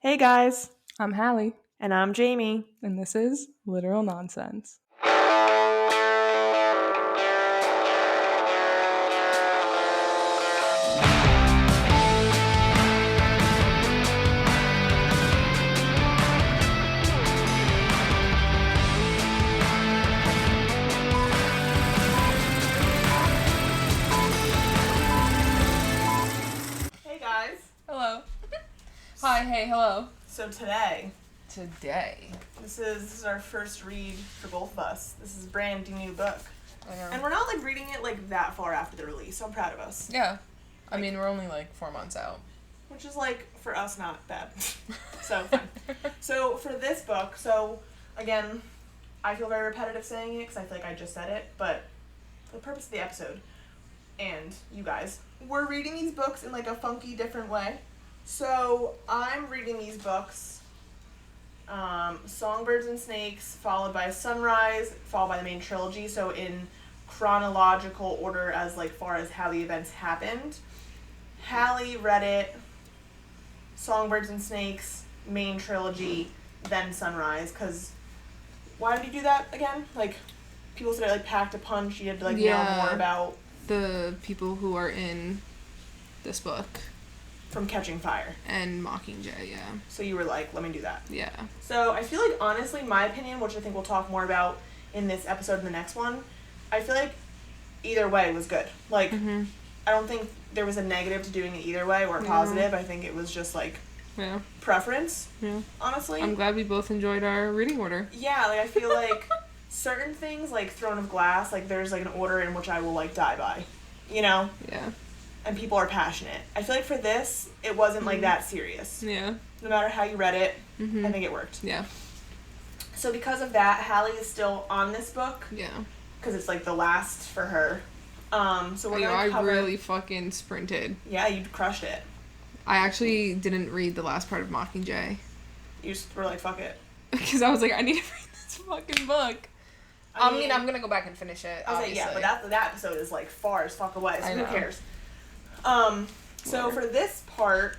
Hey guys, I'm Hallee, and I'm Jamie. and this is Literal Nonsense. Hey guys. Hello. Hi, hey, hello. So today, This is our first read for both of us. This is a brand new book. I know. And we're not reading it that far after the release, so I'm proud of us. Yeah. I mean, we're only 4 months out. Which is for us not bad. So fine. So for this book, again, I feel very repetitive saying it because I feel like I just said it, but for the purpose of the episode, and you guys, we're reading these books in a funky different way. So I'm reading these books, Songbirds and Snakes, followed by Sunrise, followed by the main trilogy, so in chronological order as far as how the events happened. Hallee read it, Songbirds and Snakes, main trilogy, then Sunrise, because why did you do that again? People said it packed a punch, you had to know more about the people who are in this book. From Catching Fire. And Mockingjay, yeah. So you were let me do that. Yeah. So I feel honestly, my opinion, which I think we'll talk more about in this episode and the next one, I feel either way was good. Mm-hmm. I don't think there was a negative to doing it either way or a positive. I think it was just preference. Yeah. Honestly. I'm glad we both enjoyed our reading order. Yeah, I feel certain things Throne of Glass, there's an order in which I will die by. You know? Yeah. And people are passionate. I feel for this, it wasn't that serious. Yeah. No matter how you read it, Mm-hmm. I think it worked. Yeah. So because of that, Hallee is still on this book. Yeah. Because it's the last for her. So we're gonna cover. I really fucking sprinted. Yeah, you crushed it. I actually didn't read the last part of Mockingjay. You just were fuck it. Because I was I need to read this fucking book. I mean, I'm gonna go back and finish it. Obviously. Yeah, but that episode is far as fuck away. So who cares? So for this part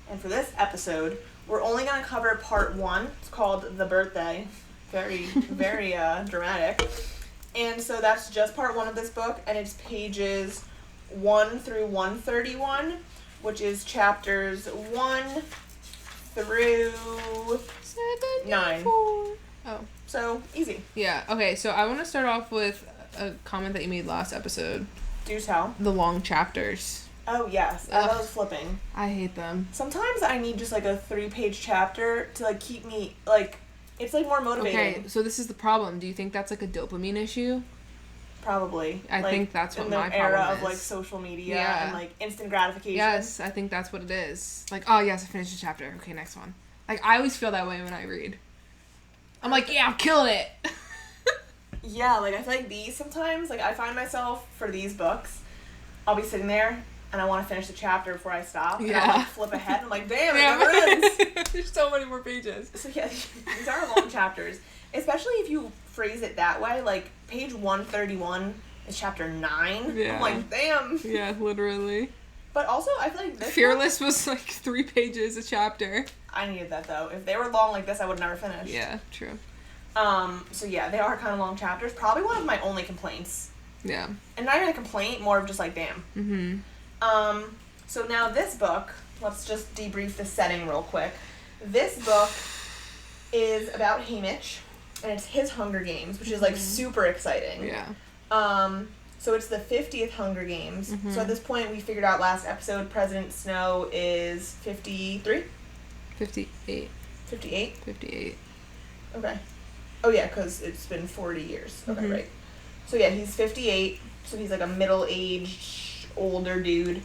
and for this episode, we're only gonna cover part 1. It's called The Birthday. Very, very dramatic. And so that's just part 1 of this book, and it's pages 1 through 131, which is chapters 1 through 9. Oh. So, easy. Yeah, okay, so I want to start off with a comment that you made last episode. Do tell. The long chapters. Oh, yes. As I was flipping. I hate them. Sometimes I need just a 3-page chapter to keep me, it's more motivating. Okay, so this is the problem. Do you think that's a dopamine issue? Probably. I think that's what my problem is. In the era of social media and instant gratification. Yes, I think that's what it is. Oh yes, I finished the chapter. Okay, next one. I always feel that way when I read. I'm yeah, I'm killing it. Yeah, I feel these sometimes, I find myself, for these books, I'll be sitting there, and I want to finish the chapter before I stop. Yeah. And I'll, flip ahead, and I'm damn, it never ends. There's so many more pages. So, yeah, these are long chapters. Especially if you phrase it that way, page 131 is chapter 9. Yeah. I'm damn. Yeah, literally. But also, I feel this Fearless was 3 pages a chapter. I needed that, though. If they were long like this, I would never finish. Yeah, true. So yeah, they are kind of long chapters. Probably one of my only complaints. Yeah. And not even a complaint, more of just damn. Mm-hmm. So now this book, let's just debrief the setting real quick. This book is about Haymitch, and it's his Hunger Games, which is super exciting. Yeah. So it's the 50th Hunger Games. Mm-hmm. So at this point, we figured out last episode, President Snow is 53? 58. 58? 58. Okay. Oh yeah, because it's been 40 years. Okay, Mm-hmm. right. So yeah, he's 58. So he's a middle-aged, older dude.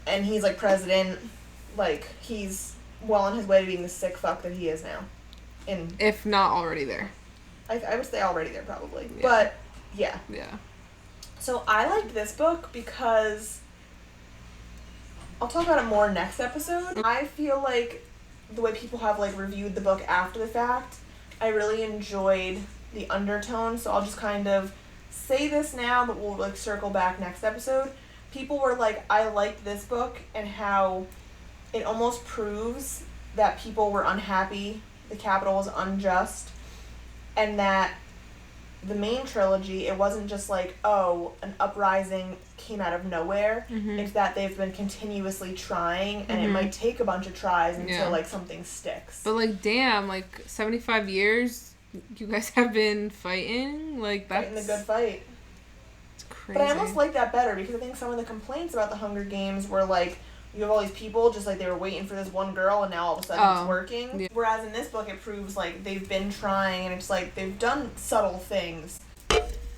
And he's president. He's well on his way to being the sick fuck that he is now. If not already there. I would say already there, probably. Yeah. But, yeah. Yeah. So I liked this book because I'll talk about it more next episode. I feel the way people have reviewed the book after the fact, I really enjoyed the undertone, so I'll just kind of say this now, but we'll circle back next episode. People were I liked this book and how it almost proves that people were unhappy, the Capitol was unjust, and that the main trilogy, it wasn't just like, oh, an uprising came out of nowhere. Mm-hmm. It's that they've been continuously trying, and it might take a bunch of tries until, like, something sticks. But, like, damn, like, 75 years, you guys have been fighting? Like, that's... Fighting the good fight. It's crazy. But I almost like that better, because I think some of the complaints about the Hunger Games were, like, you have all these people, just like they were waiting for this one girl, and now all of a sudden it's working. Yeah. Whereas in this book, it proves, like, they've been trying, and it's like they've done subtle things.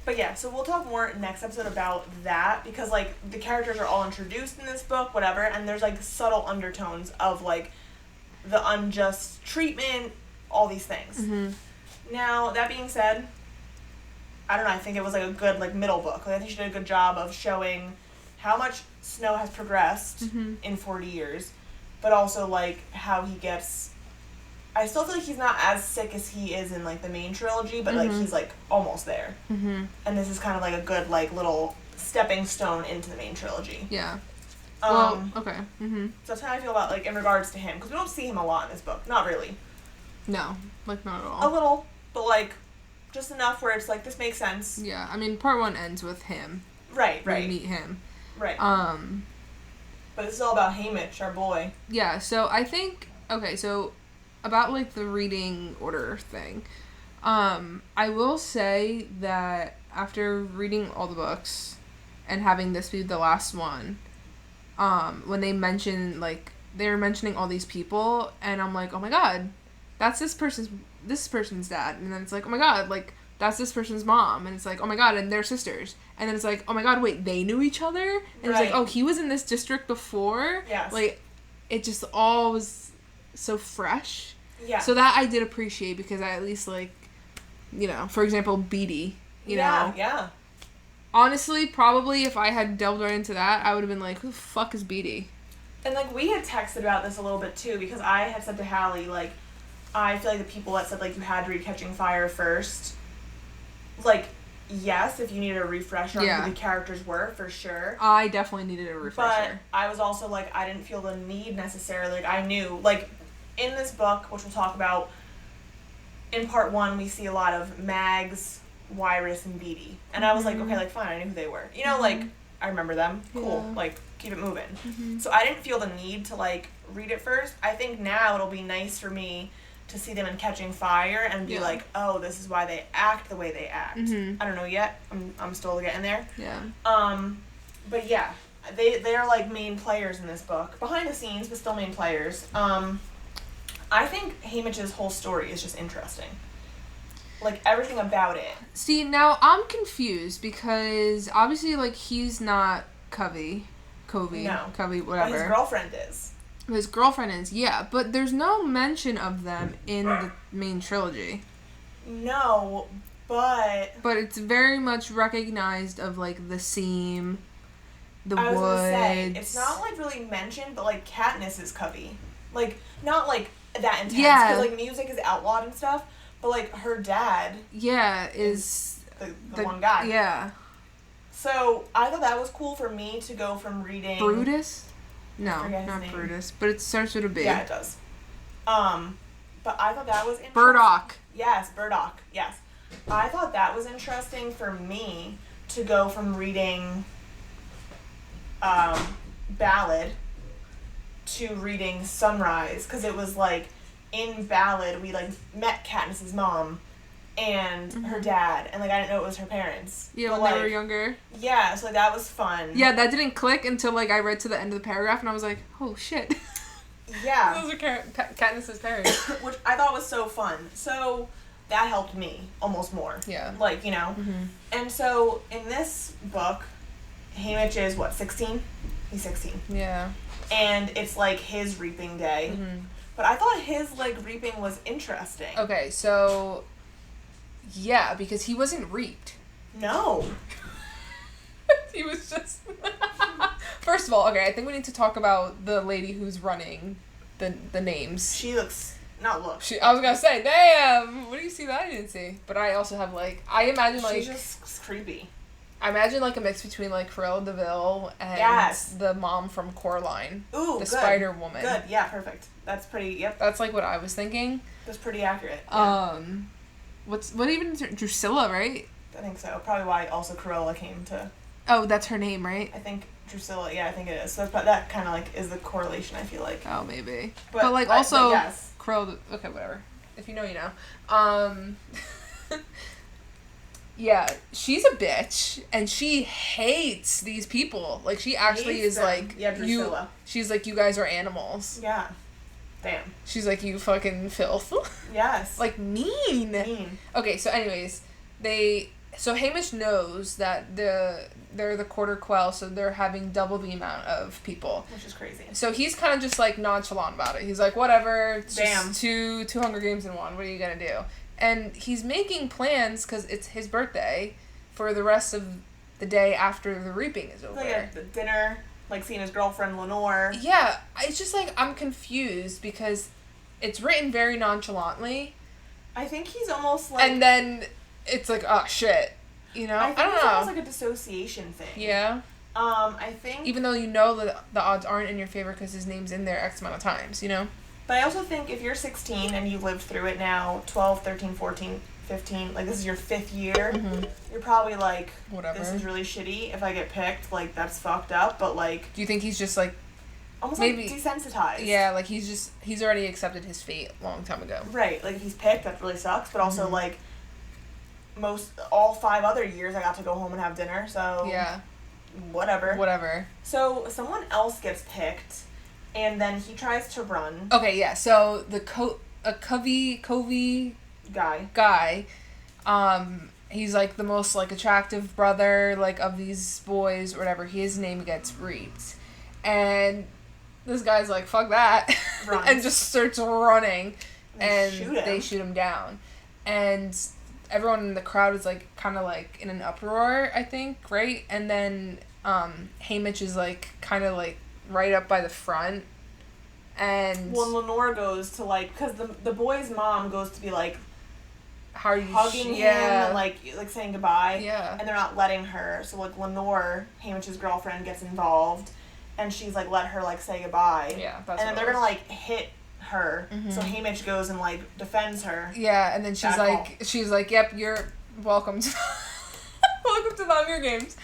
But yeah, so we'll talk more next episode about that, because, like, the characters are all introduced in this book, whatever, and there's, like, subtle undertones of, like, the unjust treatment, all these things. Mm-hmm. Now, that being said, I don't know, I think it was, like, a good, like, middle book. Like, I think she did a good job of showing how much Snow has progressed in 40 years, but also, like, how he gets... I still feel like he's not as sick as he is in, like, the main trilogy, but, like, he's, like, almost there. Mm-hmm. And this is kind of, like, a good, like, little stepping stone into the main trilogy. Yeah. Okay. Mm-hmm. So that's how I feel about, like, in regards to him, because we don't see him a lot in this book. Not really. No. Like, not at all. A little, but, like, just enough where it's, like, this makes sense. Yeah. I mean, part 1 ends with him. Right. We meet him. Right. But this is all about Haymitch, our boy. Yeah, so I think, okay, so about, like, the reading order thing, I will say that after reading all the books and having this be the last one, when they mention, like, they were mentioning all these people, and I'm like, oh my god, that's this person's dad, and then it's like, oh my god, like, that's this person's mom, and it's like, oh my god, and they're sisters, and then it's like, oh my god, wait, they knew each other, and it's like, oh, he was in this district before, like, it just all was so fresh, so that I did appreciate, because I at least, like, you know, for example, Beatty, you know, honestly, probably if I had delved right into that, I would have been like, who the fuck is Beatty? And, like, we had texted about this a little bit, too, because I had said to Hallie, like, I feel like the people that said, like, you had to read Catching Fire first, like, yes, if you needed a refresher on who the characters were, for sure. I definitely needed a refresher. But I was also, like, I didn't feel the need necessarily. Like, I knew, like, in this book, which we'll talk about, in part 1, we see a lot of Mags, Wyrus, and Beatty. And I was like, okay, like, fine, I knew who they were. You know, like, I remember them. Cool. Like, keep it moving. So I didn't feel the need to, like, read it first. I think now it'll be nice for me to see them in Catching Fire and be like, oh, this is why they act the way they act. I don't know yet. I'm still getting there. Yeah. But yeah, they're like main players in this book. Behind the scenes, but still main players. I think Haymitch's whole story is just interesting. Like, everything about it. See, now I'm confused because obviously, like, he's not Covey, whatever. But his girlfriend is. His girlfriend is, yeah, but there's no mention of them in the main trilogy. No, but it's very much recognized of, like, the seam, the woods. I was gonna say, it's not, like, really mentioned, but, like, Katniss is Covey. Like, not, like, that intense, because, like, music is outlawed and stuff, but, like, her dad... Yeah, is... The one guy. Yeah. So, I thought that was cool for me to go from reading... Brutus? No, not Brutus, but it starts with a B. Yeah, it does. But I thought that was interesting. Burdock. Yes, Burdock, yes. I thought that was interesting for me to go from reading Ballad to reading Sunrise, because it was like, in Ballad, we, like, met Katniss's mom and her dad, and, like, I didn't know it was her parents. Yeah, but, when like, they were younger. Yeah, so, like, that was fun. Yeah, that didn't click until, like, I read to the end of the paragraph, and I was like, oh, shit. Yeah. Those are Katniss's parents. Which I thought was so fun. So, that helped me almost more. Yeah. Like, you know. And so, in this book, Haymitch is, what, 16? He's 16. Yeah. And it's, like, his reaping day. But I thought his, like, reaping was interesting. Okay, so... Yeah, because he wasn't reaped. No. He was just... First of all, okay, I think we need to talk about the lady who's running the names. She looks... Not look. I was gonna say, damn! What do you see that I didn't see? But I also have, like... I imagine, like... She's just creepy. I imagine, like, a mix between, like, Cruella de Vil and the mom from Coraline. Ooh, the Spider Woman. Good, yeah, perfect. That's pretty, yep. That's, like, what I was thinking. That's pretty accurate. Yeah. What even, Drusilla, right? I think so. Probably why also Cruella came to... Oh, that's her name, right? I think Drusilla, yeah, I think it is. So that kind of, like, is the correlation, I feel like. Oh, maybe. But like, also, yes. Cruella, okay, whatever. If you know, you know. Yeah, she's a bitch, and she hates these people. Like, she actually is them. Like, yeah, Drusilla. She's like, you guys are animals. Yeah. Damn. She's like, you fucking filth. Yes. Like, mean. Okay, so anyways, so Hamish knows that they're the quarter quell, so they're having double the amount of people. Which is crazy. So he's kind of just, like, nonchalant about it. He's like, whatever, it's Damn. just two Hunger Games in one. What are you gonna do? And he's making plans, because it's his birthday, for the rest of the day after the reaping is over. Like the dinner, like seeing his girlfriend Lenore. Yeah, it's just like, I'm confused, because it's written very nonchalantly. I think he's almost like... And then it's like, oh, shit. You know? I don't know. It's almost like a dissociation thing. Yeah. I think... Even though you know that the odds aren't in your favor because his name's in there X amount of times, you know? But I also think if you're 16 and you've lived through it now, 12, 13, 14, 15, like this is your 5th year, you're probably like, whatever. This is really shitty. If I get picked, like, that's fucked up, but like... Do you think he's just like... Almost maybe, like desensitized. Yeah, like he's already accepted his fate a long time ago. Right, like if he's picked, that really sucks, but also like all 5 other years I got to go home and have dinner, so... Yeah. Whatever. So someone else gets picked... And then he tries to run. Okay, yeah. So the Covey guy, he's like the most like attractive brother like of these boys or whatever. His name gets reaped, and this guy's like, "Fuck that," and just starts running, and they shoot him down, and everyone in the crowd is like kind of like in an uproar, I think, right? And then Hamish is like kind of like right up by the front, and Lenore goes to like, because the boy's mom goes to be like, how are you hugging him and like saying goodbye, yeah, and they're not letting her, so like Lenore, Hamish's girlfriend, gets involved, and she's like, let her like say goodbye, yeah, and then they're gonna like hit her, so Hamish goes and like defends her, yeah, and then she's like, yep, you're welcome to welcome to the Hunger Games.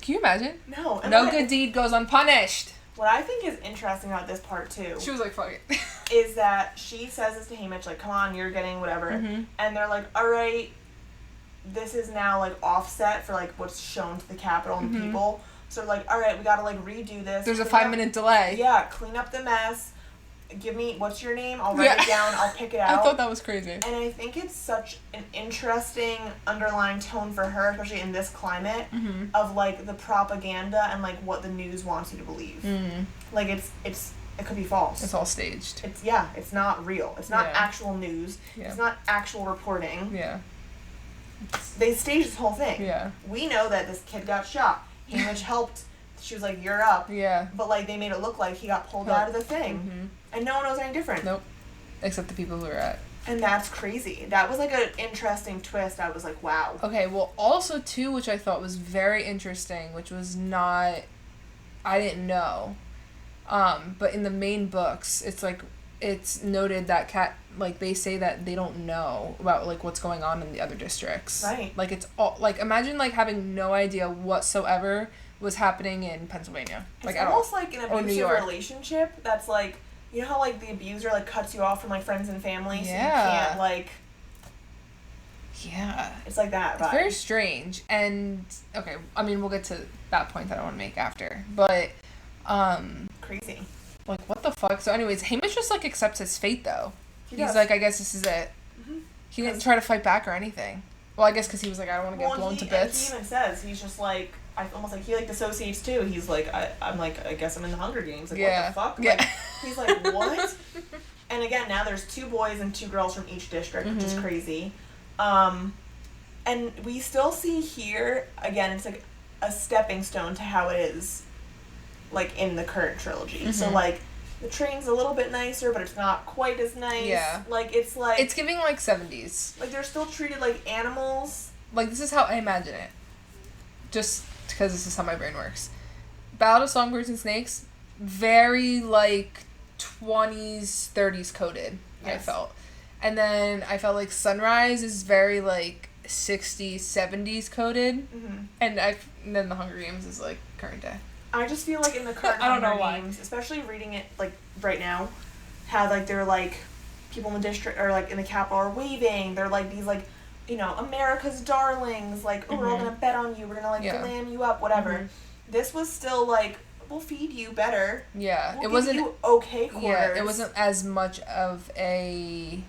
Can you imagine? No. No good deed goes unpunished. What I think is interesting about this part, too... She was like, fuck it. ...is that she says this to Hamish, like, come on, you're getting whatever. And they're like, alright, this is now, like, offset for, like, what's shown to the Capitol and people. So, like, alright, we gotta, like, redo this. There's a 5-minute delay. Yeah, clean up the mess. Give me, what's your name? I'll write it down. I'll pick it out. I thought that was crazy. And I think it's such an interesting underlying tone for her, especially in this climate, of, like, the propaganda and, like, what the news wants you to believe. Like, it could be false. It's all staged. It's not real. It's not actual news. Yeah. It's not actual reporting. Yeah. They staged this whole thing. Yeah. We know that this kid got shot. Hamish helped. She was like, you're up. Yeah. But, like, they made it look like he got pulled out of the thing. And no one knows any different. Nope. Except the people who are at. And that's crazy. That was, like, an interesting twist. I was like, wow. Okay, well, also, too, which I thought was very interesting, which was not... I didn't know. But in the main books, it's, like, it's noted that they say that they don't know about, like, what's going on in the other districts. Right. Like, it's all... Like, imagine, like, having no idea whatsoever was happening in Pennsylvania. Like, it's almost like an abusive relationship that's, like... You know how, like, the abuser, like, cuts you off from, like, friends and family? So you can't, like... Yeah. It's like that vibe. It's very strange. And, okay, I mean, we'll get to that point that I want to make after. But, crazy. Like, what the fuck? So, anyways, Hamish just, like, accepts his fate, though. He's like, I guess this is it. He didn't try to fight back or anything. Well, I guess because he was like, I don't want to get blown to bits. He even says, he's just like... almost like he like dissociates too. He's like, I'm like, I guess I'm in the Hunger Games. Like, what the fuck? Yeah. Like, he's like, what? And again, now there's 2 boys and 2 girls from each district, which is crazy. And we still see here, again, it's like a stepping stone to how it is, like, in the current trilogy. So, like, the train's a little bit nicer, but it's not quite as nice. Yeah. Like, it's like... It's giving, like, 70s. Like, they're still treated like animals. Like, this is how I imagine it. just because this is how my brain works. Ballad of Songbirds and Snakes, very, like, 20s, 30s coded, yes. I felt. And then I felt like Sunrise is very, like, 60s, 70s coded. Mm-hmm. And then The Hunger Games is, like, current day. I just feel like in the current Hunger Games, especially reading it, like, right now, how, like, they're, like, people in the district, or, like, in the Capitol are waving. They're, like, these, like, you know, America's darlings. Like, oh, we're all going to bet on you. We're going to, like, glam you up, whatever. Mm-hmm. This was still, like, we'll feed you better. Yeah. It wasn't you okay quarters. Yeah, it wasn't as much of a,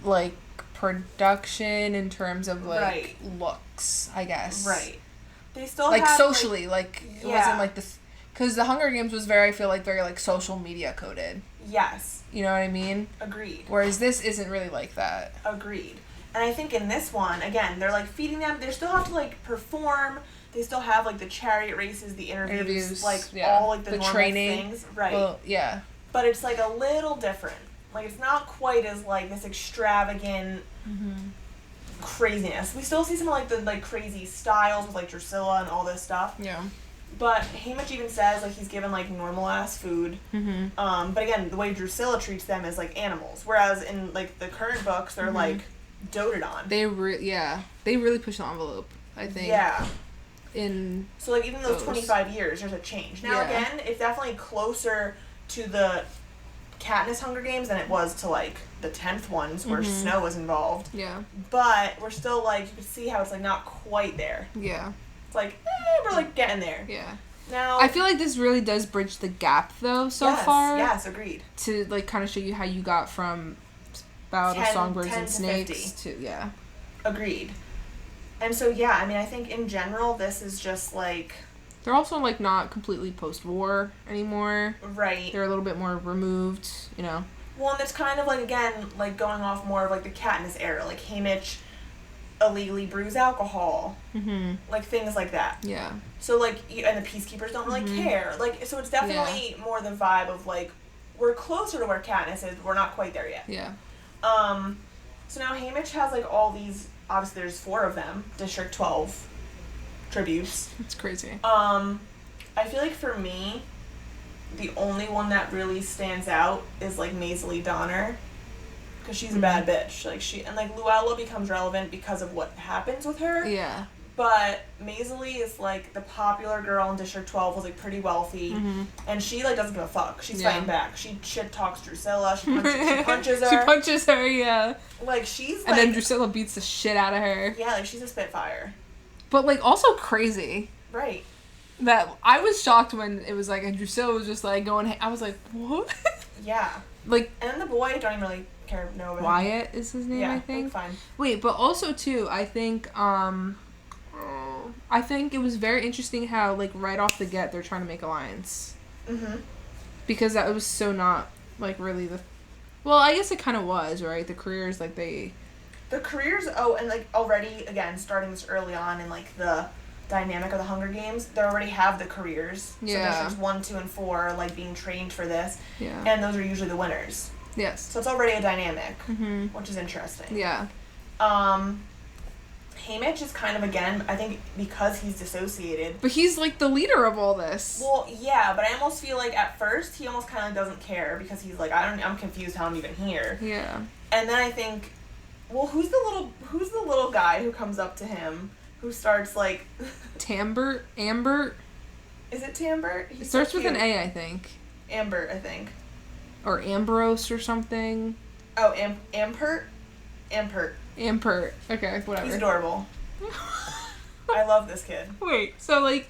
like, production in terms of, like, looks, I guess. Right. They still like had, socially, like it wasn't like this, because the Hunger Games was very, I feel like, very, like, social media coded. Yes. You know what I mean? Agreed. Whereas this isn't really like that. Agreed. And I think in this one, again, they're, like, feeding them. They still have to, like, perform. They still have, like, the chariot races, the interviews like, all, like, the normal training things. Right. Well, yeah. But it's, like, a little different. Like, it's not quite as, like, this extravagant craziness. We still see some of, like, the, like, crazy styles with, like, Drusilla and all this stuff. Yeah. But Haymitch even says, like, he's given, like, normal-ass food. Mm-hmm. But, again, the way Drusilla treats them is, like, animals. Whereas in, like, the current books, they're, like, doted on. They really push the envelope, I think. Yeah. So, like, even those 25 years, there's a change. Now, again, it's definitely closer to the Katniss Hunger Games than it was to, like, the 10th ones where Snow was involved. Yeah. But we're still, like, you can see how it's, like, not quite there. Yeah. It's like, we're, like, getting there. Yeah. Now, I feel like this really does bridge the gap, though, so far. Yes, agreed. To, like, kind of show you how you got from Ballad of Songbirds and Snakes to, Agreed. And so, yeah, I mean, I think in general, this is just, like... They're also, like, not completely post-war anymore. Right. They're a little bit more removed, you know. Well, and it's kind of, like, again, like, going off more of, like, the Katniss era. Like, Haymitch illegally brews alcohol. Mm-hmm. Like, things like that. Yeah. So, like, and the Peacekeepers don't really care. Like, so it's definitely more the vibe of, like, we're closer to where Katniss is, we're not quite there yet. Yeah. So now Haymitch has, like, all these... Obviously, there's 4 of them. District 12 tributes. It's crazy. I feel like for me, the only one that really stands out is, like, Maisie Donner. Because she's a bad bitch. Like, like, Luella becomes relevant because of what happens with her. Yeah. But Maisie is, like, the popular girl in District 12, was, like, pretty wealthy. Mm-hmm. And she, like, doesn't give a fuck. She's fighting back. She shit-talks Drusilla. She punches her. She punches her, yeah. Like, she's, like... And then Drusilla beats the shit out of her. Yeah, like, she's a Spitfire. But, like, also crazy. Right. That I was shocked when it was, like, and Drusilla was just, like, going... I was like, what? Yeah. Like... And then the boy, don't even really care, know about Wyatt is his name, I think. Yeah, fine. Wait, but also, too, I think it was very interesting how, like, right off the get, they're trying to make alliance. Mm-hmm. Because that was so not, like, really the... Well, I guess it kind of was, right? The careers, like, they... The careers, and, like, already, again, starting this early on in, like, the dynamic of the Hunger Games, they already have the careers. Yeah. So Districts 1, 2, and 4 are, like, being trained for this. Yeah. And those are usually the winners. Yes. So it's already a dynamic, which is interesting. Yeah. Haymitch is kind of, again, I think because he's dissociated. But he's, like, the leader of all this. Well, yeah, but I almost feel like at first he almost kind of doesn't care because he's like, I'm confused how I'm even here. Yeah. And then I think, well, who's the little guy who comes up to him who starts, like... Tambert? Ambert? Is it Tambert? It starts with an A, I think. Ambert, I think. Or Ambrose or something. Oh, Ampert? Ampert. Ampert. Okay, whatever. He's adorable. I love this kid. Wait, so, like,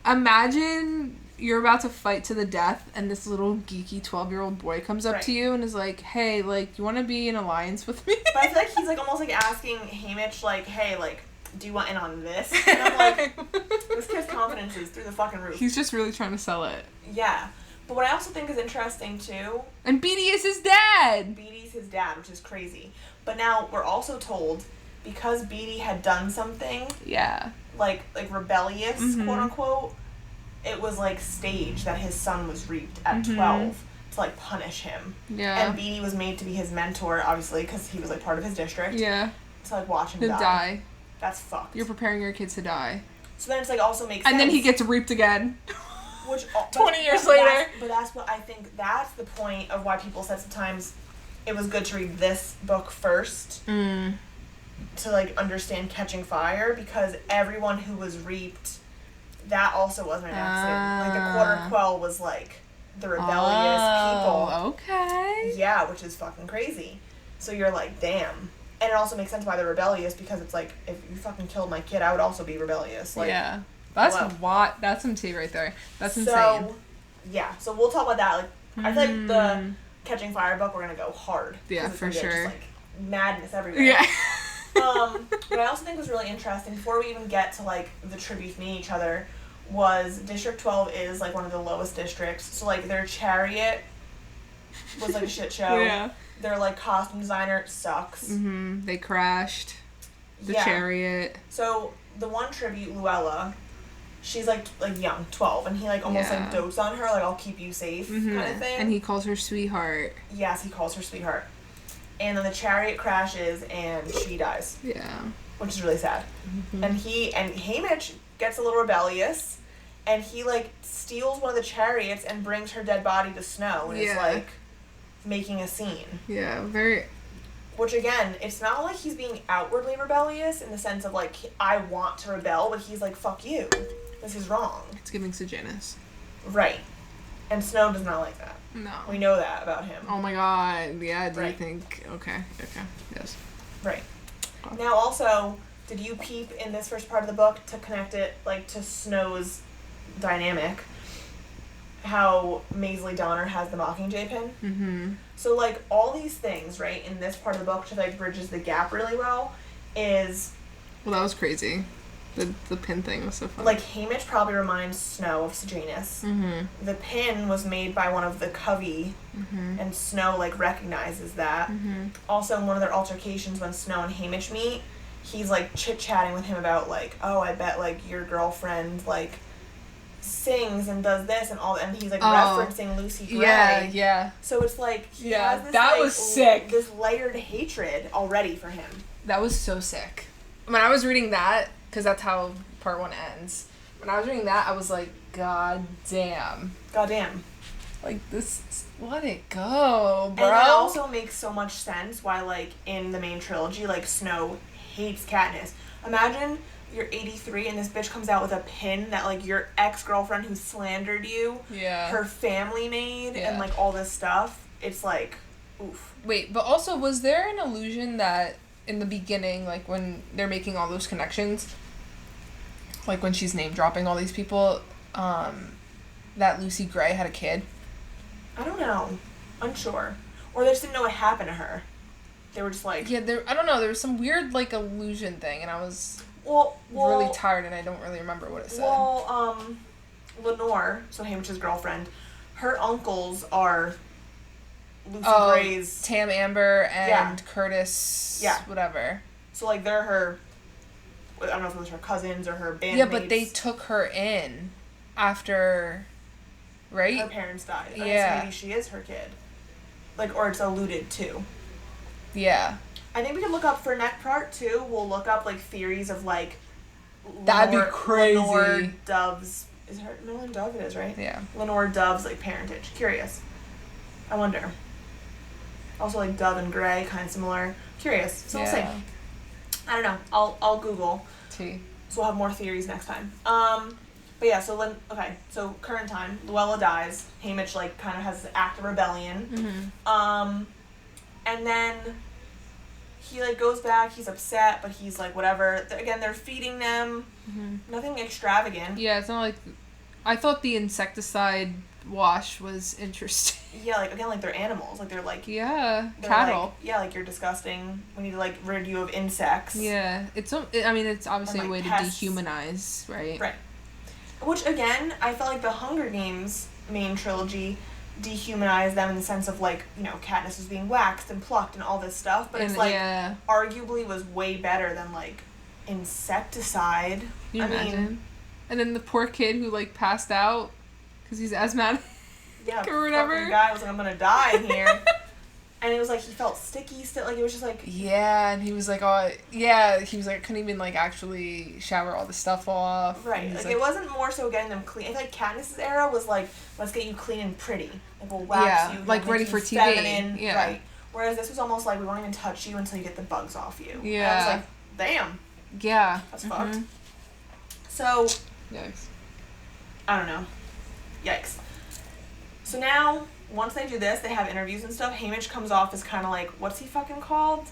imagine you're about to fight to the death and this little geeky 12-year-old boy comes up to you and is like, hey, like, you want to be in alliance with me? But I feel like he's, like, almost, like, asking Haymitch, like, hey, like, do you want in on this? And I'm like, this kid's confidence is through the fucking roof. He's just really trying to sell it. Yeah. But what I also think is interesting, too... And Beetee is his dad! Beetee's his dad, which is crazy. But now we're also told, because Beetee had done something... Yeah. Like rebellious, quote-unquote, it was, like, staged that his son was reaped at 12 to, like, punish him. Yeah. And Beetee was made to be his mentor, obviously, because he was, like, part of his district. Yeah. To, like, watch him die. Die. That's fucked. You're preparing your kids to die. So then it's like also makes sense. And then he gets raped again. Which 20 years later. But that's what I think, that's the point of why people said sometimes it was good to read this book first to like understand Catching Fire, because everyone who was reaped, that also wasn't an accident. Like the Quarter Quell was like the rebellious people. Okay. Yeah, which is fucking crazy. So you're like, damn. And it also makes sense why they're rebellious, because it's like, if you fucking killed my kid, I would also be rebellious. Like, yeah. That's what. That's some tea right there. That's insane. So, yeah. So we'll talk about that. Like, I feel like the Catching Fire book, we're gonna go hard. Yeah, for sure. Just, like, madness everywhere. Yeah. What I also think was really interesting, before we even get to, like, the tributes meeting each other, was District 12 is, like, one of the lowest districts. So, like, their chariot was, like, a shit show. Yeah. Their, like, costume designer sucks. Mm-hmm. They crashed the chariot. So, the one tribute, Luella, she's, like young, 12, and he, like, almost, like, dotes on her, like, I'll keep you safe kind of thing. And he calls her sweetheart. Yes, he calls her sweetheart. And then the chariot crashes, and she dies. Yeah. Which is really sad. Mm-hmm. And Haymitch gets a little rebellious, and he, like, steals one of the chariots and brings her dead body to Snow, and is, like, making a scene. Yeah, very... Which, again, it's not like he's being outwardly rebellious in the sense of, like, I want to rebel, but he's like, fuck you. This is wrong. It's giving Sejanus. Right. And Snow does not like that. No. We know that about him. Oh my god. Yeah, do you think... Okay. Yes. Right. Now, also, did you peep in this first part of the book to connect it, like, to Snow's dynamic, how Maisley Donner has the Mockingjay pin? Mm-hmm. So, like, all these things, right, in this part of the book, which, like, bridges the gap really well, is... Well, that was crazy. The pin thing was so funny. Like, Haymitch probably reminds Snow of Sejanus. Mm-hmm. The pin was made by one of the Covey, and Snow, like, recognizes that. Mm-hmm. Also, in one of their altercations when Snow and Haymitch meet, he's, like, chit-chatting with him about, like, oh, I bet, like, your girlfriend, like, sings and does this and all that, and he's, like, referencing Lucy Gray. Yeah. So it's, like, he has this, that like, was sick. This layered hatred already for him. That was so sick. When I was reading that, because that's how part 1 ends, when I was reading that, I was like, God damn. Like, this, let it go, bro. And it also makes so much sense why, like, in the main trilogy, like, Snow hates Katniss. Imagine you're 83 and this bitch comes out with a pin that, like, your ex-girlfriend who slandered you, her family made, and, like, all this stuff. It's like, oof. Wait, but also, was there an illusion that in the beginning, like, when they're making all those connections, like, when she's name-dropping all these people, that Lucy Gray had a kid? I don't know. Unsure. Or they just didn't know what happened to her. They were just like... Yeah, I don't know. There was some weird, like, illusion thing, and I was really tired, and I don't really remember what it said. Well, Lenore, so Haymitch's girlfriend, her uncles are Lucy Gray's... Tam Amber and Curtis... Yeah. Whatever. So, like, they're her... I don't know if it was her cousins or her bandmates. Yeah, but they took her in after... Right? Her parents died. Yeah. So maybe she is her kid. Like, or it's alluded to. Yeah. I think we could look up for next part, too. We'll look up, like, theories of, like... That'd be crazy. Lenore Dove's... Is her middle name Dove? It is, right? Yeah. Lenore Dove's, like, parentage. Curious. I wonder. Also, like, Dove and Gray, kind of similar. Curious. So we'll see. I don't know. I'll Google. So we'll have more theories next time. But yeah, so so current time, Luella dies. Haymitch, like, kind of has this act of rebellion. Mm-hmm. And then he, like, goes back. He's upset, but he's like, whatever. Again, they're feeding them. Mm-hmm. Nothing extravagant. Yeah, it's not like... I thought the insecticide wash was interesting. Yeah, like, again, like, they're animals. Like, they're, like... Yeah, cattle. Like, yeah, like, you're disgusting. We need to, like, rid you of insects. Yeah, it's obviously and, like, a way pests. to dehumanize, right? Right. Which, again, I felt like the Hunger Games main trilogy dehumanized them in the sense of, like, you know, Katniss was being waxed and plucked and all this stuff, but it's, like, arguably was way better than, like, insecticide. Can you imagine? And then the poor kid who, like, passed out because he's asthmatic. Yeah, or whatever. The guy was like, I'm gonna die in here. And it was like he felt sticky still. Like it was just like... Yeah, and he was like, oh, yeah, he was like, couldn't even like actually shower all the stuff off. Right. Like it wasn't more so getting them clean. I feel like Katniss's era was like, let's get you clean and pretty. Like we'll wax you. Like ready for TV. Feminine. Yeah. Right. Whereas this was almost like, we won't even touch you until you get the bugs off you. Yeah. And I was like, damn. Yeah. That's fucked. So... Yikes. I don't know. Yikes. So now, once they do this, they have interviews and stuff. Haymitch comes off as kind of like, what's he fucking called?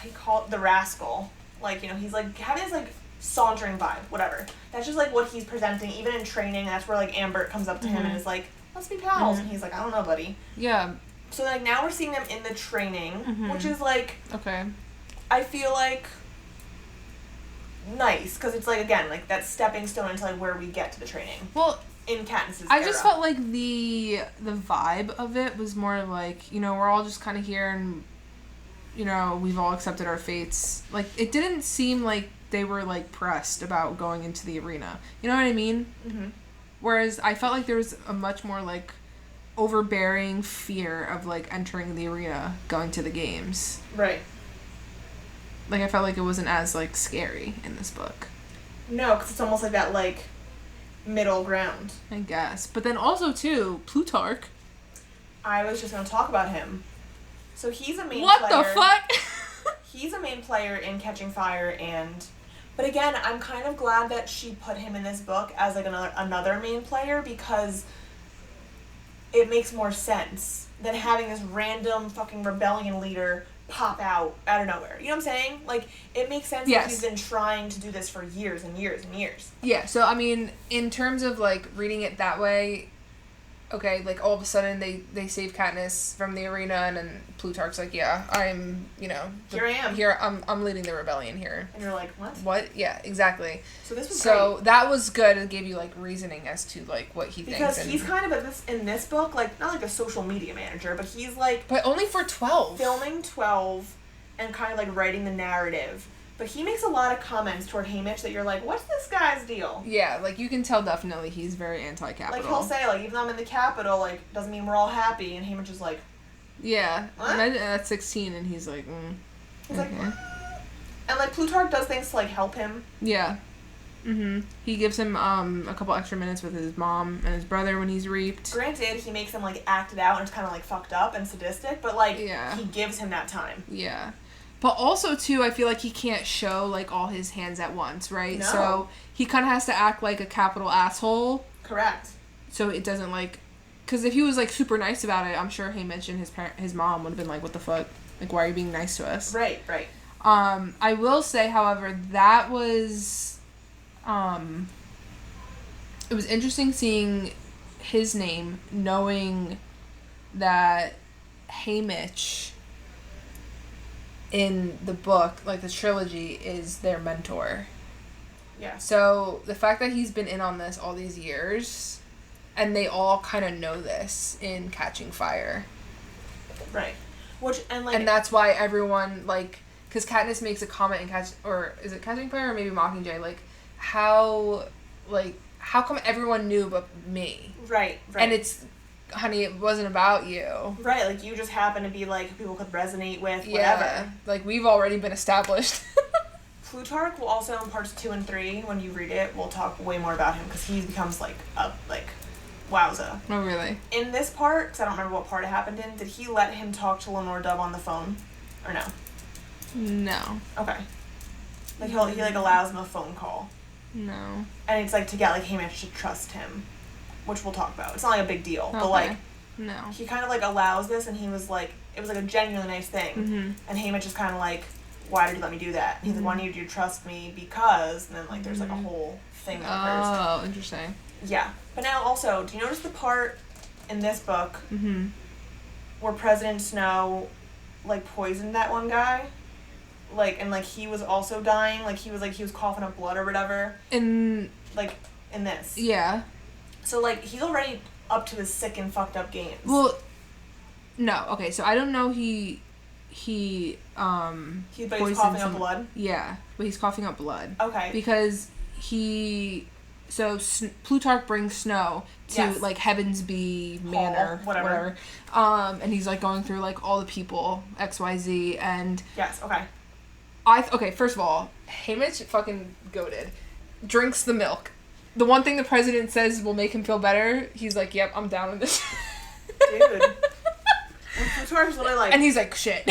He called the rascal. Like, you know, he's like having this like sauntering vibe, whatever. That's just like what he's presenting, even in training. That's where like Ambert comes up to him and is like, let's be pals. And he's like, I don't know, buddy. Yeah. So like now we're seeing them in the training, which is like, okay. I feel like nice, because it's like, again, like that stepping stone into like where we get to the training. Well, in Katniss's I era. just felt like the vibe of it was more like, you know, we're all just kind of here and, you know, we've all accepted our fates. Like, it didn't seem like they were, like, pressed about going into the arena. You know what I mean? Mm-hmm. Whereas I felt like there was a much more, like, overbearing fear of, like, entering the arena, going to the games. Right. Like, I felt like it wasn't as, like, scary in this book. No, because it's almost like that, like, middle ground. I guess. But then also, too, Plutarch. I was just going to talk about him. So he's a main player. What the fuck? He's a main player in Catching Fire, and... But again, I'm kind of glad that she put him in this book as, like, another main player, because it makes more sense than having this random fucking rebellion leader pop out of nowhere. You know what I'm saying? Like, it makes sense that he's been trying to do this for years and years and years. Yeah, so, I mean, in terms of, like, reading it that way, okay, like, all of a sudden they save Katniss from the arena, and then Plutarch's like, yeah, I'm, you know... Here I am. Here, I'm leading the rebellion here. And you're like, what? What? Yeah, exactly. So this was So great. that was good. It gave you, like, reasoning as to, like, what he thinks. Because he's kind of, in this book, like, not like a social media manager, but he's, like... But only for 12. Filming 12 and kind of, like, writing the narrative. But he makes a lot of comments toward Haymitch that you're like, what's this guy's deal? Yeah, like, you can tell definitely he's very anti-capital. Like, he'll say, like, even though I'm in the Capitol, like, doesn't mean we're all happy. And Haymitch is like... Yeah. What? Imagine at 16 and he's like, He's okay. like, and, like, Plutarch does things to, like, help him. Yeah. He gives him a couple extra minutes with his mom and his brother when he's reaped. Granted, he makes him, like, act it out and it's kind of, like, fucked up and sadistic, but, like, Yeah. he gives him that time. Yeah. But also, too, I feel like he can't show, like, all his hands at once, right? No. So he kind of has to act like a capital asshole. Correct. So it doesn't, like... Because if he was, like, super nice about it, I'm sure Haymitch and his mom would have been like, what the fuck? Like, why are you being nice to us? Right, right. I will say, however, that was... It was interesting seeing his name, knowing that Haymitch... in the book, like the trilogy, is their mentor. Yeah. So the fact that he's been in on this all these years, and they all kind of know this in Catching Fire. Right. Which, and like... And that's why everyone, like, because Katniss makes a comment in is it Catching Fire or maybe Mockingjay, like, how come everyone knew but me? Right, right. And it's... Honey, it wasn't about you. Right, like, you just happen to be, like, who people could resonate with, whatever. Yeah, like, we've already been established. Plutarch will also, in parts 2 and 3, when you read it, we'll talk way more about him, because he becomes, like, wowza. Oh, really? In this part, because I don't remember what part it happened in, did he let him talk to Lenore Dove on the phone? Or no? No. Okay. Like, he, like, allows him a phone call. No. And it's, like, to get, like, Haymitch to trust him. Which we'll talk about. It's not, like, a big deal. Okay. But, like... No. He kind of, like, allows this, and he was, like... It was, like, a genuinely nice thing. Mm-hmm. And Haymitch is kind of, like... Why did you let me do that? And he's like, why do you trust me? Because... And then, like, there's, like, a whole thing that occurs. Oh, interesting. Yeah. But now, also, do you notice the part in this book... Mm-hmm. Where President Snow, like, poisoned that one guy? Like, and, like, he was also dying? Like, he was coughing up blood or whatever? Like, in this. Yeah. So, like, he's already up to his sick and fucked up games. Well, no. Okay, so I don't know but he's coughing up blood? Yeah, but he's coughing up blood. Okay. Because he so Plutarch brings Snow to, like, Heavensby Manor, whatever. And he's, like, going through, like, all the people, XYZ, and... Yes, okay. Okay, first of all, Haymitch fucking goated. Drinks the milk. The one thing the president says will make him feel better, he's like, yep, I'm down with this. Dude. And Plutarch's literally like... And he's like, shit.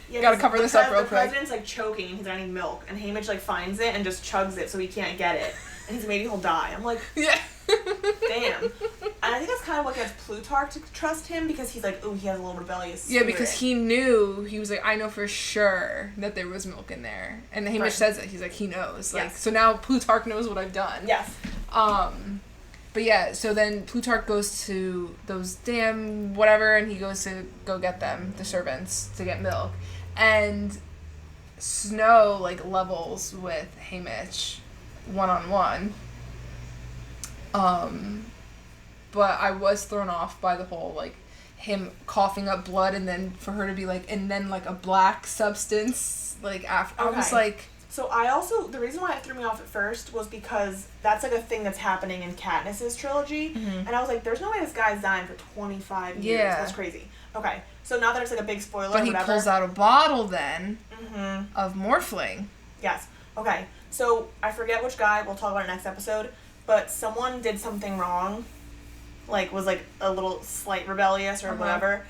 Yeah, gotta cover this up real quick. The president's, like, choking, and he's like, I need milk. And Haymitch, like, finds it and just chugs it so he can't get it. And he's maybe he'll die. I'm like, yeah. Damn. And I think that's kind of what gets Plutarch to trust him, because he's like, ooh, he has a little rebellious spirit. Yeah, because he knew, he was like, I know for sure that there was milk in there. And Haymitch says it. He's like, he knows. Like, so now Plutarch knows what I've done. Yes. But yeah, so then Plutarch goes to those damn whatever, and he goes to go get them, the servants, to get milk. And Snow, like, levels with Haymitch one-on-one. But I was thrown off by the whole, like, him coughing up blood, and then for her to be like, and then, like, a black substance, like, after. Okay. I was like... So I also, the reason why it threw me off at first was because that's, like, a thing that's happening in Katniss's trilogy. Mm-hmm. And I was like, there's no way this guy's dying for 25 years. Yeah. That's crazy. Okay. So now that it's, like, a big spoiler but or whatever. But he pulls out a bottle then of Morphling. Yes. Okay. So I forget which guy, we'll talk about it next episode, but someone did something wrong, like, was, like, a little slight rebellious or whatever,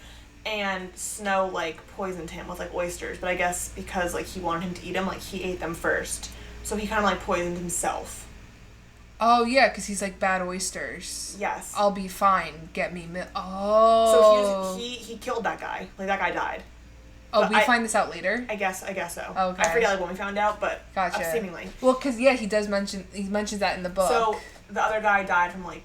and Snow, like, poisoned him with, like, oysters, but I guess because, like, he wanted him to eat them, like, he ate them first, so he kind of, like, poisoned himself. Oh, yeah, because he's like, bad oysters. Yes. I'll be fine, get me Oh. So he killed that guy, like, that guy died. Oh, but we find this out later? I guess so. Okay. I forget, like, when we found out, but gotcha. Seemingly. Well, because, yeah, he mentions that in the book. So, the other guy died from, like,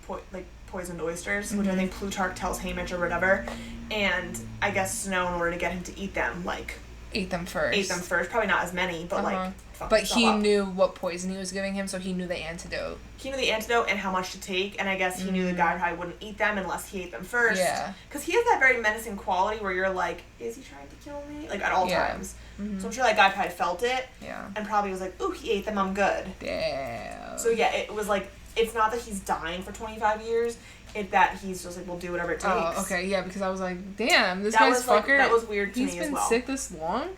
poisoned oysters, which I think Plutarch tells Haymitch or whatever, and I guess Snow, in order to get him to eat them, like... Ate them first. Probably not as many, but, like... But he knew what poison he was giving him, so he knew the antidote. He knew the antidote and how much to take, and I guess he knew the guy probably wouldn't eat them unless he ate them first. Yeah. Because he has that very menacing quality where you're like, is he trying to kill me? Like, at all times. Mm-hmm. So I'm sure that guy probably felt it. Yeah. And probably was like, ooh, he ate them, I'm good. Damn. So yeah, it was like, it's not that he's dying for 25 years, it's that he's just like, we'll do whatever it takes. Oh, okay, yeah, because I was like, damn, this guy's fucker. Like, that was weird to me as well. He's been sick this long?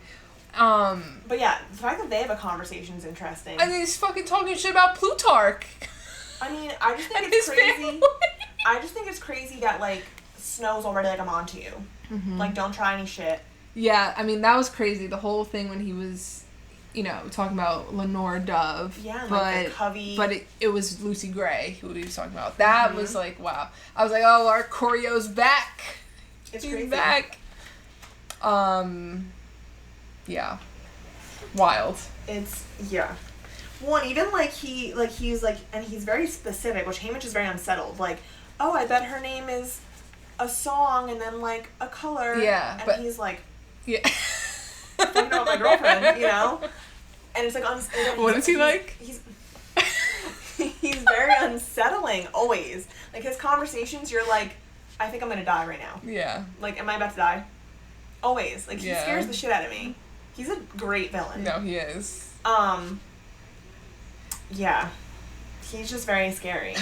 But yeah, the fact that they have a conversation is interesting. And he's fucking talking shit about Plutarch. I mean, I just think it's crazy. I just think it's crazy that, like, Snow's already like, I'm onto you. Mm-hmm. Like, don't try any shit. Yeah, I mean, that was crazy. The whole thing when he was, you know, talking about Lenore Dove. Yeah, like the Covey. But it was Lucy Gray who he was talking about. That was like, wow. I was like, oh, our choreo's back. He's crazy. Back. Yeah. Wild. It's, yeah. One, even, like, he's, like, and he's very specific, which Haymitch is very unsettled. Like, oh, I bet her name is a song and then, like, a color. Yeah, and but... he's like... Yeah. Talking about my girlfriend, you know? And it's, like, what is he like? He's very unsettling, always. Like, his conversations, you're like, I think I'm gonna die right now. Yeah. Like, am I about to die? Always. Like, he scares the shit out of me. He's a great villain. No, he is. Yeah. He's just very scary.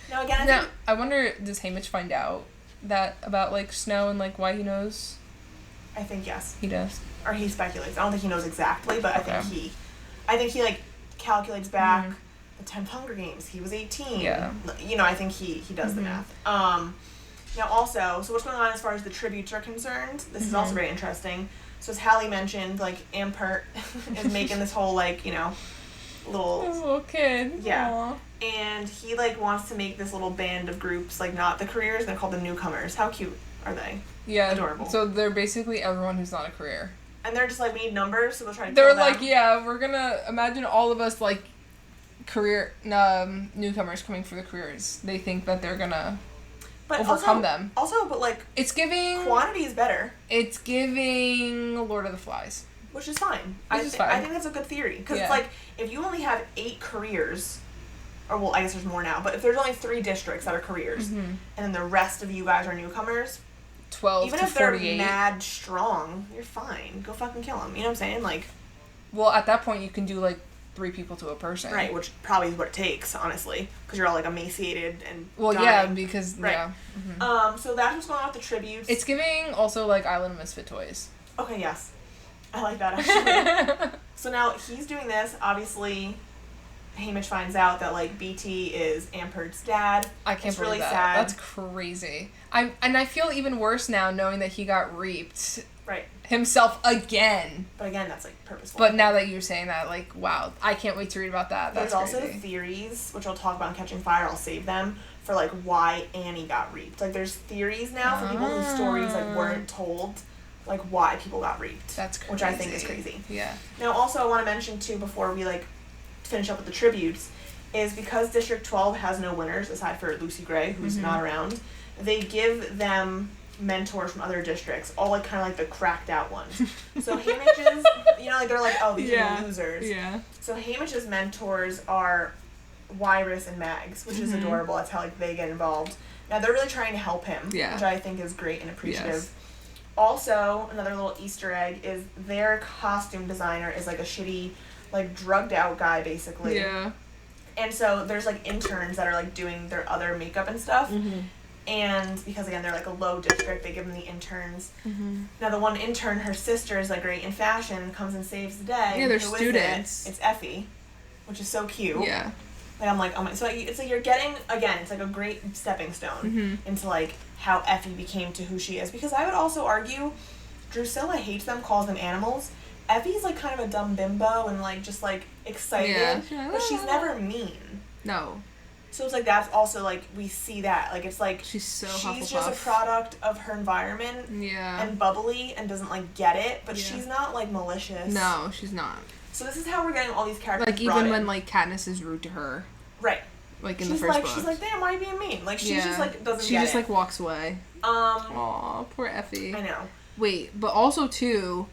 No, again, now, I wonder, does Haymitch find out that about, like, Snow and, like, why he knows? I think yes. He does. Or he speculates. I don't think he knows exactly, but I think he, like, calculates back the 10th Hunger Games. He was 18. Yeah. You know, I think he does the math. Now, also, so what's going on as far as the tributes are concerned? This is also very interesting. So as Hallee mentioned, like, Ampert is making this whole, like, you know, little kid. Yeah. Aww. And he, like, wants to make this little band of groups, like, not the careers, they're called the newcomers. How cute are they? Yeah. Adorable. So they're basically everyone who's not a career. And they're just like, we need numbers, so they'll try to They're kill like, them. yeah, we're gonna imagine all of us, like, career newcomers coming for the careers. They think that they're gonna overcome them. Also, but, like, it's giving... Quantity is better. It's giving Lord of the Flies. Which is fine. I think that's a good theory. Because it's like, if you only have 8 careers, or, well, I guess there's more now, but if there's only 3 districts that are careers, and then the rest of you guys are newcomers, 12 even to if they're 48. mad strong, you're fine. Go fucking kill them. You know what I'm saying? Like... Well, at that point, you can do, like, 3 people to a person. Right, which probably is what it takes, honestly, because you're all like emaciated and dying. Yeah, because right. Yeah. Mm-hmm. So that's what's going on with the tributes. It's giving also like Island of Misfit Toys. Okay, yes, I like that actually. So now he's doing this. Obviously, Haymitch finds out that like BT is Ampert's dad. I can't believe really that. sad. That's crazy. I feel even worse now knowing that he got reaped. Right. Himself again. But again, that's like purposeful. But now that you're saying that, like, wow, I can't wait to read about that. That's There's crazy. also theories, which I'll talk about in Catching Fire. I'll save them for like why Annie got reaped. Like, there's theories now for people whose stories like weren't told, like why people got reaped. That's crazy. Which I think is crazy. Yeah. Now, also, I want to mention too before we like finish up with the tributes, is because District 12 has no winners aside for Lucy Gray, who's not around. They give them mentors from other districts, all like kind of like the cracked out ones. So Haymitch's, like they're like, oh, these are losers. Yeah. So Haymitch's mentors are Wyrus and Mags, which is adorable. That's how like they get involved. Now they're really trying to help him, which I think is great and appreciative. Yes. Also, another little Easter egg is their costume designer is like a shitty, like drugged out guy basically. Yeah. And so there's like interns that are like doing their other makeup and stuff. And because again they're like a low district, they give them the interns. Now the one intern, her sister is like great in fashion, comes and saves the day. Yeah, they're students. It's Effie, which is so cute. Yeah. Like I'm like, oh my, so it's like you're getting again, it's like a great stepping stone into like how Effie became to who she is. Because I would also argue, Drusilla hates them, calls them animals. Effie's like kind of a dumb bimbo and like just like excited, but she's never mean. No. So it's like that's also like we see that like it's like she's just a product of her environment and bubbly and doesn't like get it, but she's not like malicious. No, she's not. So this is how we're getting all these characters like even when like Katniss is rude to her, right? Like in the first book, she's like, damn, why are you being mean? Like she's just like doesn't. She get just it. like walks away. Aw, poor Effie. I know. Wait, but also too,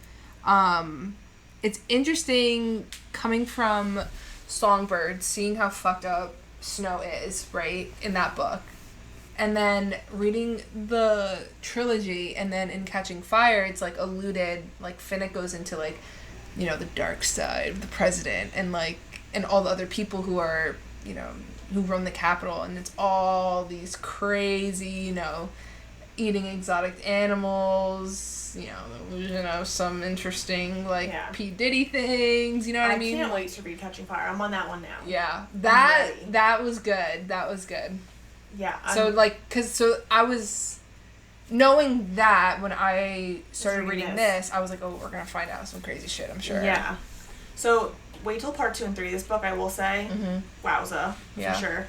it's interesting coming from Songbird, seeing how fucked up Snow is, right, in that book. And then reading the trilogy, and then in Catching Fire, it's, like, alluded, like, Finnick goes into, like, the dark side of the president, and, like, and all the other people who are, who run the Capitol, and it's all these crazy, eating exotic animals, some interesting, like, P. Diddy things, you know what I mean? I can't wait to read Catching Fire. I'm on that one now. Yeah. That was good. That was good. Yeah. So I was, knowing that when I started reading this, I was like, oh, we're going to find out some crazy shit, I'm sure. Yeah. So, wait till part 2 and 3 of this book, I will say. Wowza. For sure.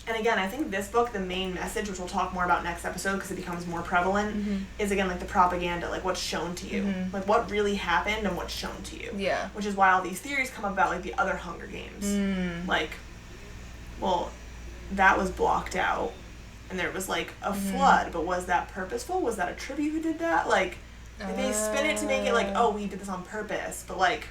And again, I think this book, the main message, which we'll talk more about next episode because it becomes more prevalent, is again like the propaganda, like what's shown to you, like what really happened and what's shown to you. Yeah. Which is why all these theories come about, like the other Hunger Games. Like, well, that was blocked out, and there was like a flood, but was that purposeful? Was that a tribute who did that? Like, they spin it to make it like, oh, we did this on purpose, but like,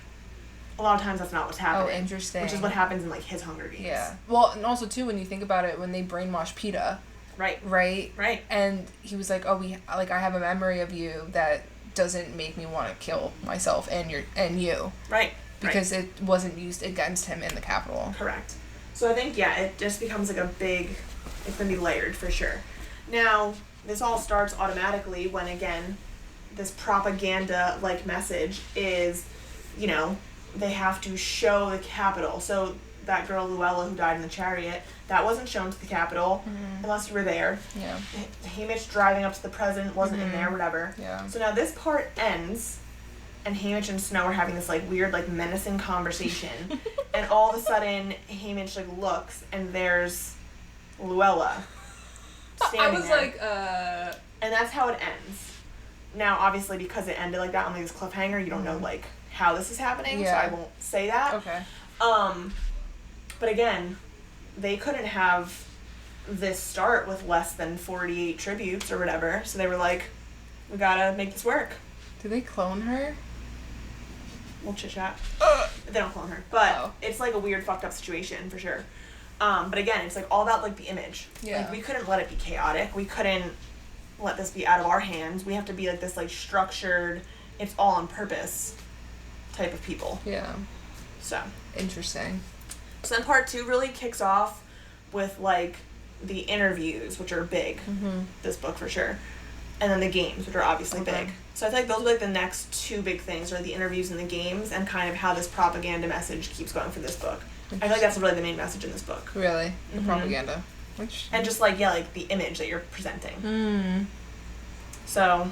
a lot of times that's not what's happening. Oh, interesting. Which is what happens in, like, his Hunger Games. Yeah. Well, and also, too, when you think about it, when they brainwash PETA. Right. Right? And he was like, oh, I have a memory of you that doesn't make me want to kill myself and you. Right. Because it wasn't used against him in the Capitol. Correct. So I think, it just becomes, like, it's going to be layered, for sure. Now, this all starts automatically when, again, this propaganda-like message is, they have to show the Capitol. So that girl Luella who died in the chariot, that wasn't shown to the Capitol unless you were there. Yeah. Haymitch driving up to the president wasn't in there, whatever. Yeah. So now this part ends, and Haymitch and Snow are having this like weird, like menacing conversation, and all of a sudden Haymitch like looks, and there's Luella standing there. And that's how it ends. Now, obviously, because it ended like that on like this cliffhanger, you don't know like how this is happening, so I won't say that. Okay. But again, they couldn't have this start with less than 48 tributes or whatever, so they were like, we gotta make this work. Did they clone her? We'll chit-chat. They don't clone her, but it's like a weird fucked up situation for sure. But again, it's like all about like the image. Yeah. Like we couldn't let it be chaotic. We couldn't let this be out of our hands. We have to be like this like structured, it's all on purpose type of people. Yeah. So. Interesting. So then part 2 really kicks off with, like, the interviews, which are big. This book, for sure. And then the games, which are obviously big. So I feel like those are, like, the next 2 big things, are the interviews and the games, and kind of how this propaganda message keeps going for this book. I feel like that's really the main message in this book. Really? The propaganda. And just, like, yeah, like, the image that you're presenting. So,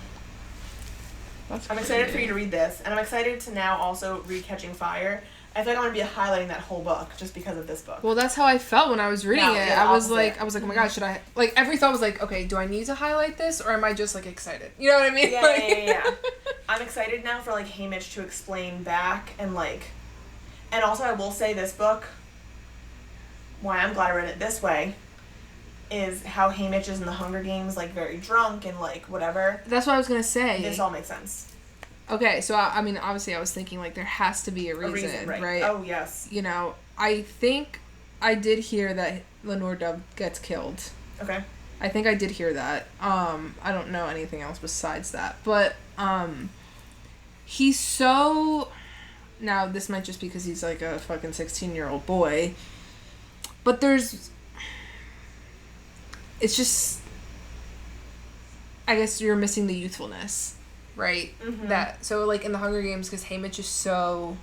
I'm excited for you to read this. And I'm excited to now also read Catching Fire. I feel like I'm going to be highlighting that whole book just because of this book. Well, that's how I felt when I was reading it. Yeah, I was like, oh my god, should I... Like, every thought was like, okay, do I need to highlight this, or am I just, like, excited? You know what I mean? Yeah. I'm excited now for, like, Haymitch to explain back, and, like... And also, I will say this book, why I'm glad I read it this way, is how Haymitch is in the Hunger Games, like, very drunk and, like, whatever. That's what I was going to say. This all makes sense. Okay, so, I mean, obviously I was thinking, like, there has to be a reason, right? Oh, yes. You know, I think I did hear that Lenore Dove gets killed. Okay. I think I did hear that. I don't know anything else besides that. But, he's so... Now, this might just be because he's, like, a fucking 16-year-old boy. But there's... It's just... I guess you're missing the youthfulness. Right? That so like in the Hunger Games, because Haymitch is so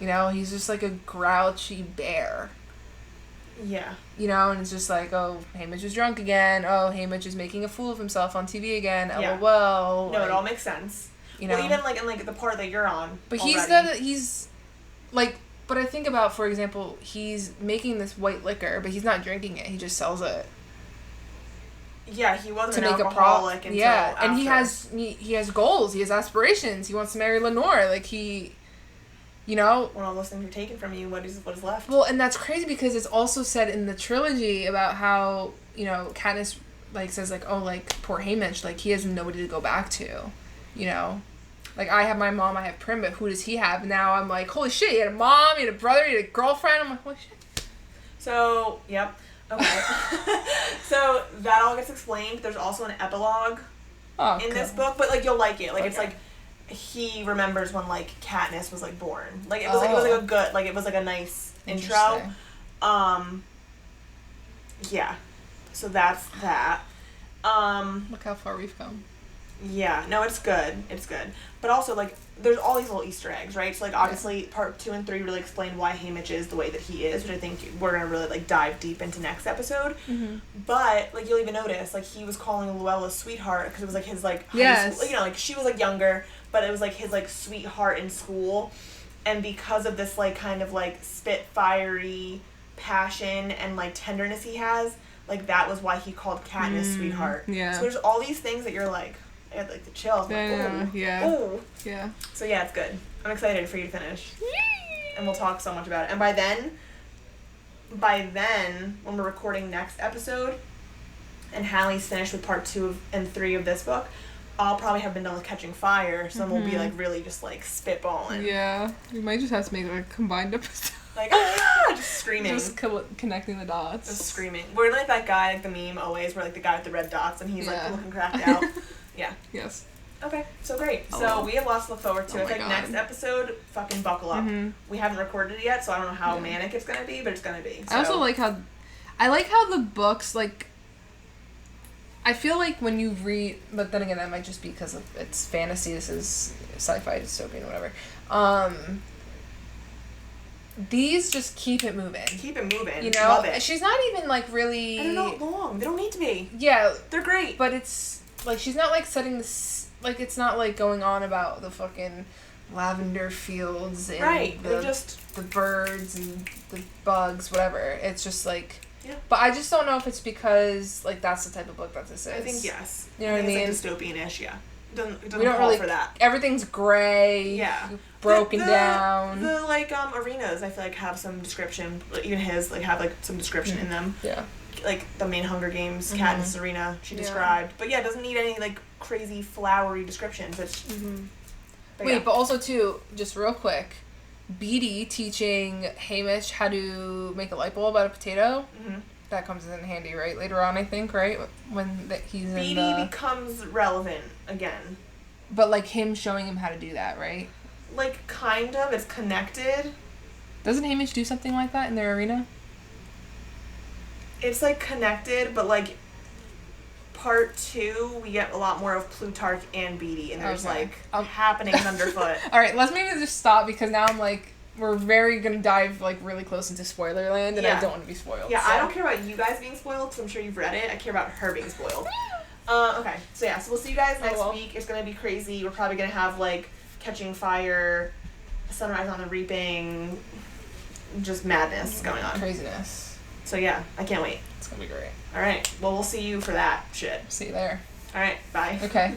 you know, he's just like a grouchy bear. Yeah. You know, and it's just like, oh, Haymitch is drunk again. Oh, Haymitch is making a fool of himself on TV again. Yeah. LOL. No, like, it all makes sense. You know, well, even like in like the part that you're on. But already. he's like, but I think about, for example, he's making this white liquor, but he's not drinking it. He just sells it. Yeah, he wasn't to an make alcoholic until after. And he has goals. He has aspirations. He wants to marry Lenore. Like, he, you know... When all those things are taken from you, what is left? Well, and that's crazy because it's also said in the trilogy about how, you know, Katniss, like, says, like, oh, like, poor Haymitch, like, he has nobody to go back to, you know? Like, I have my mom, I have Prim, but who does he have? Now I'm like, holy shit, he had a mom, he had a brother, he had a girlfriend. I'm like, holy shit. So, yep. Okay. So that all gets explained. There's also an epilogue in this book, but like you'll like it. Like it's like he remembers when like Katniss was like born. Like it was like a good, like it was like a nice intro. Yeah. So that's that. Look how far we've come. Yeah, no, it's good. It's good. But also, like, there's all these little Easter eggs, right? So, like, obviously, part 2 and 3 really explain why Haymitch is the way that he is, which I think we're going to really, like, dive deep into next episode. But, like, you'll even notice, like, he was calling Luella's sweetheart because it was, like, his, like, high school, you know, like, she was, like, younger, but it was, like, his, like, sweetheart in school. And because of this, like, kind of, like, spitfiery passion and, like, tenderness he has, like, that was why he called Katniss sweetheart. Yeah. So there's all these things that you're, like... I had, like, the chills. Like, ooh. Yeah. Ooh. Yeah. So, yeah, it's good. I'm excited for you to finish. And we'll talk so much about it. And by then, when we're recording next episode, and Hallie's finished with part 2 and 3 of this book, I'll probably have been done with Catching Fire, so then we'll be, like, really just, like, spitballing. Yeah. We might just have to make, like, a combined episode. Like, just screaming. Just connecting the dots. Just screaming. We're like that guy, like, the meme always, where, like, the guy with the red dots, and he's, like, looking cracked out. Yeah. Yes. Okay, so great. So we have lots to look forward to. I think next episode, fucking buckle up. We haven't recorded it yet, so I don't know how manic it's gonna be, but it's gonna be. So. I also like how the books, like, I feel like when you read, but then again, that might just be because of it's fantasy. This is sci-fi, dystopian, whatever. These just keep it moving. Keep it moving. You know, love it. She's not even like really. And they're not long. They don't need to be. Yeah, they're great. But it's like she's not like setting this. Like it's not like going on about the fucking lavender fields and the birds and the bugs, whatever. It's just like. Yeah. But I just don't know if it's because like that's the type of book that this is. I think yes. You know what I mean? It's like dystopian-ish, yeah. It doesn't we don't call really, for that. Everything's gray. Yeah. Broken down. The like arenas I feel like have some description. Even his like have like some description in them. Yeah. Like the main Hunger Games, Katniss arena she described. But yeah, it doesn't need any like crazy flowery descriptions. It's but also too, just real quick, Beetee teaching Haymitch how to make a light bulb out of potato. That comes in handy, right? Later on, I think, right? When he's Beetee becomes relevant again. But, like, him showing him how to do that, right? Like, kind of. It's connected. Doesn't Haymitch do something like that in their arena? It's, like, connected, but, like, part 2, we get a lot more of Plutarch and Beatty, and there's, like, happenings underfoot. Alright, let's maybe just stop, because now I'm, like, we're very gonna dive, like, really close into spoiler land, and I don't want to be spoiled. Yeah, so. I don't care about you guys being spoiled, because I'm sure you've read it. I care about her being spoiled. Okay, so yeah, so we'll see you guys next week. It's gonna be crazy. We're probably gonna have, like, Catching Fire, Sunrise on the Reaping, just madness going on. Craziness. So yeah, I can't wait. It's gonna be great. Alright, well, we'll see you for that shit. See you there. Alright, bye. Okay.